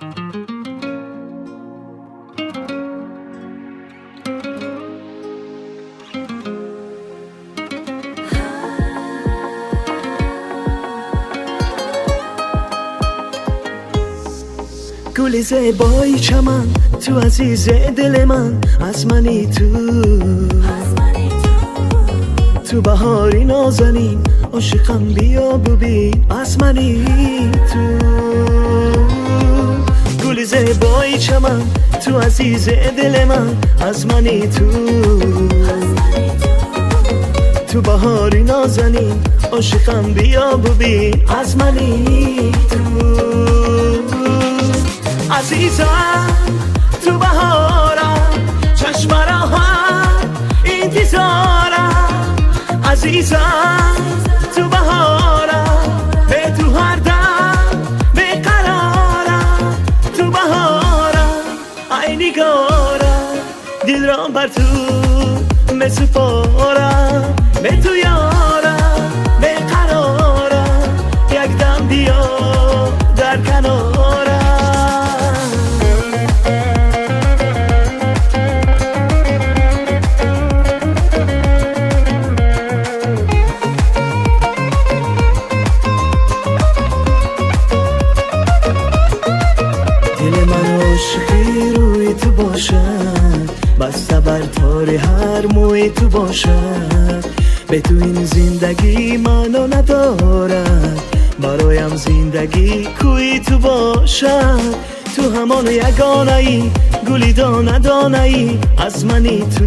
گل زیبای چمن، تو عزیز دل من، از منی تو بهاری نازنین، عاشقم بیا ببین، از منی گل زیبای چمن، تو عزیز دل من، از منی تو بهاری نازنین، عاشقم بیا ببین، از منی عزیزم تو بهارم، چشم راحت انتظارم، عزیزم تو بهارم، به تو هر دم بقرارم، تو بهارم ای نگارم، دل را بر تو مسپارم، به تو یارم بقرارم، یک دم بیا در کنارم. عاشقی روی تو باشد، بسته بر تار هر موی تو باشد، به تو این زندگی منو ندارد، برایم زندگی کوی تو باشد، تو همان یگانه ای، گلی دانه دانه ای، از منی تو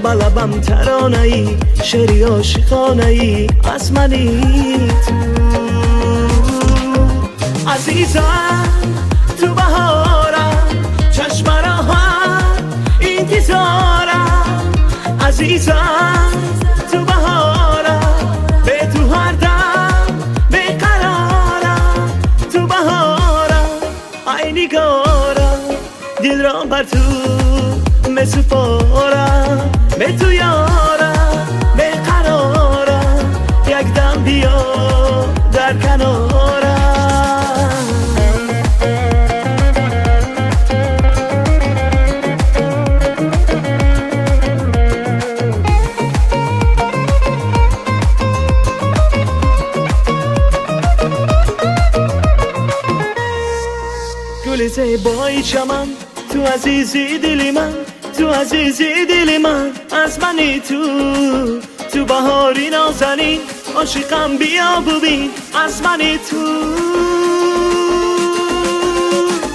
بلبم ترانه ای، شعری عاشقانه ای، از منی تو عزیزم تو بهارم، چشم راحت انتظارم، عزیزم تو بهارم، به تو هر دم بقرارم، تو بهارم ای نگارم، دل را بر تو مسپارم، به تو یارم بقرارم، یک دم بیا در کنارم. گل زیبای چمن، تو عزیزی دل من، تو عزیزی دل من، از منی تو بهاری نازنین، عاشقم بیا ببین، از منی تو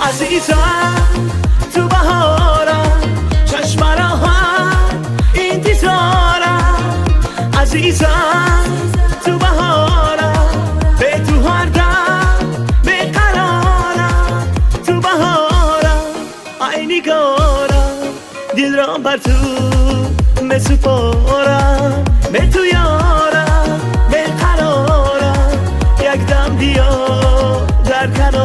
عزیزم تو بهارم، چشم راحت انتظارم، عزیزم تو بهارم، به تو هر دم بقرارم، تو بهارم ای نگارم، دل را بر تو مسپارم، به تو یارم بقرارم، یک دم بیا در کنارم.